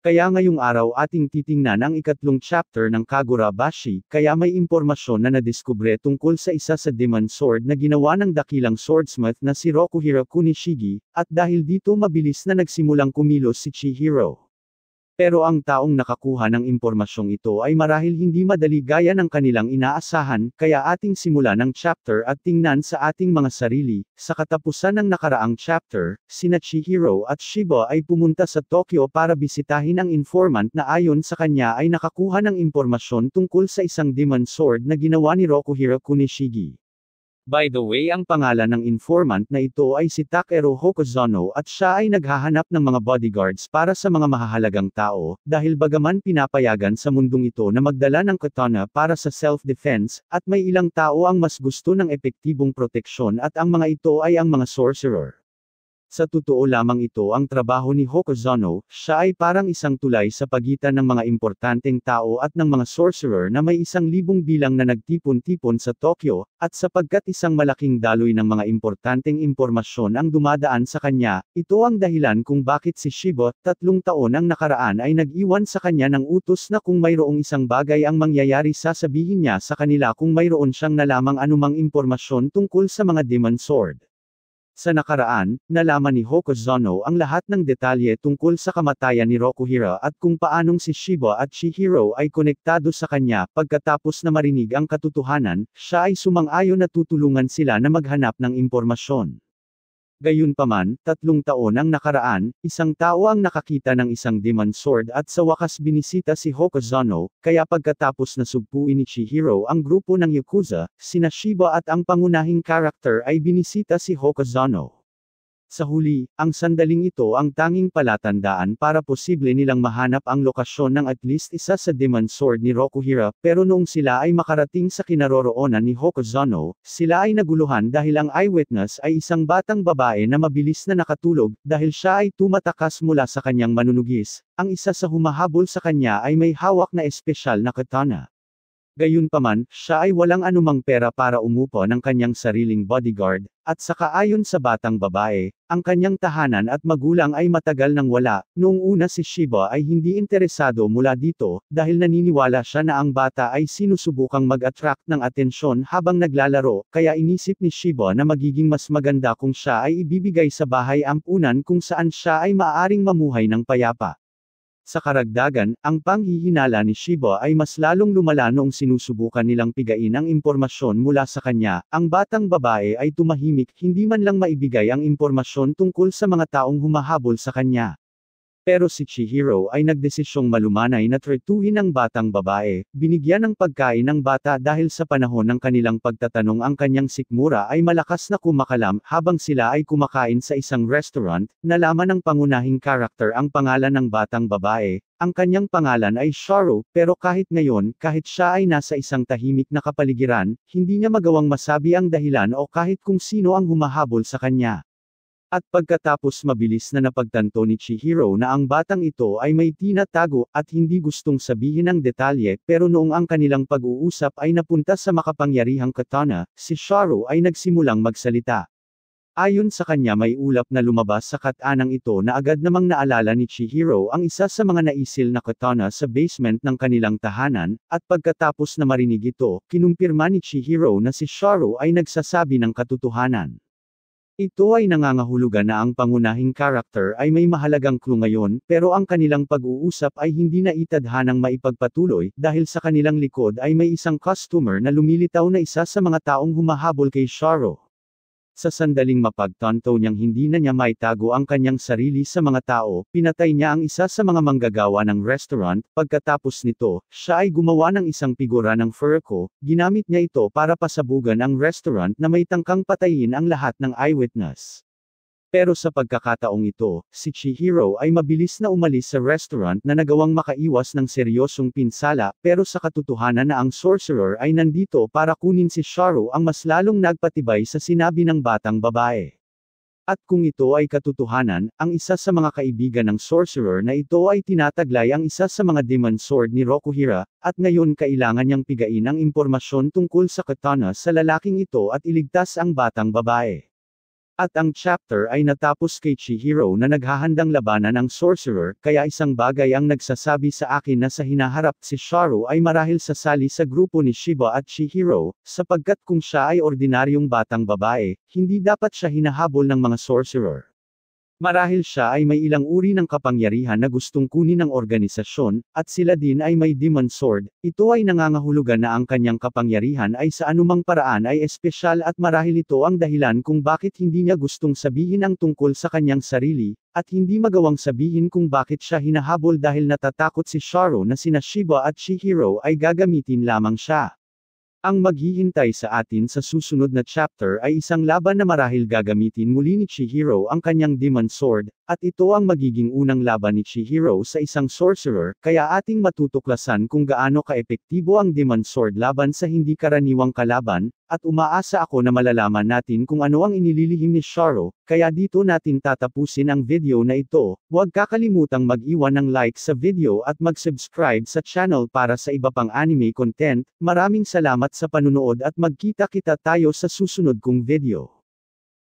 Kaya ngayong araw ating titingnan ang ikatlong chapter ng Kagura Bashi, kaya may impormasyon na nadiskubre tungkol sa isa sa Demon Sword na ginawa ng dakilang swordsmith na si Rokuhiro Kunishigi, at dahil dito mabilis na nagsimulang kumilos si Chihiro. Pero ang taong nakakuha ng impormasyong ito ay marahil hindi madali gaya ng kanilang inaasahan, kaya ating simulan ang chapter at tingnan sa ating mga sarili. Sa katapusan ng nakaraang chapter, sina Chihiro at Shiba ay pumunta sa Tokyo para bisitahin ang informant na ayon sa kanya ay nakakuha ng impormasyon tungkol sa isang demon sword na ginawa ni Rokuhiro Kunishigi. By the way, ang pangalan ng informant na ito ay si Takeru Hokuzono at siya ay naghahanap ng mga bodyguards para sa mga mahahalagang tao, dahil bagaman pinapayagan sa mundong ito na magdala ng katana para sa self-defense, at may ilang tao ang mas gusto ng epektibong proteksyon at ang mga ito ay ang mga sorcerer. Sa totoo lamang ito ang trabaho ni Hokuzono, siya ay parang isang tulay sa pagitan ng mga importanteng tao at ng mga sorcerer na may 1,000 bilang na nagtipon-tipon sa Tokyo, at sapagkat isang malaking daloy ng mga importanteng impormasyon ang dumadaan sa kanya, ito ang dahilan kung bakit si Shiba, 3 taon ang nakaraan ay nag-iwan sa kanya ng utos na kung mayroong isang bagay ang mangyayari sasabihin niya sa kanila kung mayroon siyang nalamang anumang impormasyon tungkol sa mga demon sword. Sa nakaraan, nalaman ni Hokuzono ang lahat ng detalye tungkol sa kamatayan ni Rokuhiro at kung paanong si Shiba at Chihiro ay konektado sa kanya. Pagkatapos na marinig ang katotohanan, siya ay sumang-ayon na tutulungan sila na maghanap ng impormasyon. Gayunpaman, 3 taon ang nakaraan, isang tao ang nakakita ng isang demon sword at sa wakas binisita si Hokuzono, kaya pagkatapos na sugpuin ni Chihiro ang grupo ng Yakuza, sina Shiba at ang pangunahing karakter ay binisita si Hokuzono. Sa huli, ang sandaling ito ang tanging palatandaan para posible nilang mahanap ang lokasyon ng at least isa sa demon sword ni Rokuhiro, pero noong sila ay makarating sa kinaroroonan ni Hokuzono, sila ay naguluhan dahil ang eyewitness ay isang batang babae na mabilis na nakatulog, dahil siya ay tumatakas mula sa kanyang manunugis. Ang isa sa humahabol sa kanya ay may hawak na espesyal na katana. Gayunpaman, siya ay walang anumang pera para umupo ng kanyang sariling bodyguard, at saka ayon sa batang babae, ang kanyang tahanan at magulang ay matagal nang wala. Noong una si Shiba ay hindi interesado mula dito, dahil naniniwala siya na ang bata ay sinusubukang mag-attract ng atensyon habang naglalaro, kaya inisip ni Shiba na magiging mas maganda kung siya ay ibibigay sa bahay ampunan kung saan siya ay maaaring mamuhay ng payapa. Sa karagdagan, ang panghihinala ni Shiba ay mas lalong lumala noong sinusubukan nilang pigain ang impormasyon mula sa kanya. Ang batang babae ay tumahimik, hindi man lang maibigay ang impormasyon tungkol sa mga taong humahabol sa kanya. Pero si Chihiro ay nagdesisyong malumanay na tretuhin ang batang babae, binigyan ng pagkain ng bata dahil sa panahon ng kanilang pagtatanong ang kanyang sikmura ay malakas na kumakalam. Habang sila ay kumakain sa isang restaurant, nalaman ng pangunahing karakter ang pangalan ng batang babae. Ang kanyang pangalan ay Sharo, pero kahit ngayon, kahit siya ay nasa isang tahimik na kapaligiran, hindi niya magawang masabi ang dahilan o kahit kung sino ang humahabol sa kanya. At pagkatapos mabilis na napagtanto ni Chihiro na ang batang ito ay may tinatago, at hindi gustong sabihin ang detalye, pero noong ang kanilang pag-uusap ay napunta sa makapangyarihang katana, si Sharo ay nagsimulang magsalita. Ayon sa kanya may ulap na lumabas sa katanang ito na agad namang naalala ni Chihiro ang isa sa mga naisil na katana sa basement ng kanilang tahanan, at pagkatapos na marinig ito, kinumpirma ni Chihiro na si Sharo ay nagsasabi ng katotohanan. Ito ay nangangahulugan na ang pangunahing karakter ay may mahalagang clue ngayon, pero ang kanilang pag-uusap ay hindi na itadhanang maipagpatuloy, dahil sa kanilang likod ay may isang customer na lumilitaw na isa sa mga taong humahabol kay Sharo. Sa sandaling mapagtanto niyang hindi na niya maitago ang kanyang sarili sa mga tao, pinatay niya ang isa sa mga manggagawa ng restaurant. Pagkatapos nito, siya ay gumawa ng isang figura ng Furko, ginamit niya ito para pasabugan ang restaurant na may tangkang patayin ang lahat ng eyewitness. Pero sa pagkakataong ito, si Chihiro ay mabilis na umalis sa restaurant na nagawang makaiwas ng seryosong pinsala, pero sa katotohanan na ang sorcerer ay nandito para kunin si Sharo ang mas lalong nagpatibay sa sinabi ng batang babae. At kung ito ay katotohanan, ang isa sa mga kaibigan ng sorcerer na ito ay tinataglay ang isa sa mga demon sword ni Rokuhiro, at ngayon kailangan niyang pigain ang impormasyon tungkol sa katana sa lalaking ito at iligtas ang batang babae. At ang chapter ay natapos kay Chihiro na naghahandang labanan ang sorcerer, kaya isang bagay ang nagsasabi sa akin na sa hinaharap si Sharu ay marahil sasali sa grupo ni Shiba at Chihiro, sapagkat kung siya ay ordinaryong batang babae, hindi dapat siya hinahabol ng mga sorcerer. Marahil siya ay may ilang uri ng kapangyarihan na gustong kunin ng organisasyon, at sila din ay may demon sword, ito ay nangangahulugan na ang kanyang kapangyarihan ay sa anumang paraan ay espesyal at marahil ito ang dahilan kung bakit hindi niya gustong sabihin ang tungkol sa kanyang sarili, at hindi magawang sabihin kung bakit siya hinahabol dahil natatakot si Sharu na sina Shiba at Chihiro ay gagamitin lamang siya. Ang maghihintay sa atin sa susunod na chapter ay isang laban na marahil gagamitin muli ni Chihiro ang kanyang demon sword, at ito ang magiging unang laban ni Chihiro sa isang sorcerer, kaya ating matutuklasan kung gaano kaepektibo ang demon sword laban sa hindi karaniwang kalaban, at umaasa ako na malalaman natin kung ano ang inililihim ni Sharu, kaya dito natin tatapusin ang video na ito. Huwag kakalimutang mag-iwan ng like sa video at mag-subscribe sa channel para sa iba pang anime content. Maraming salamat sa panunood at magkita-kita tayo sa susunod kong video.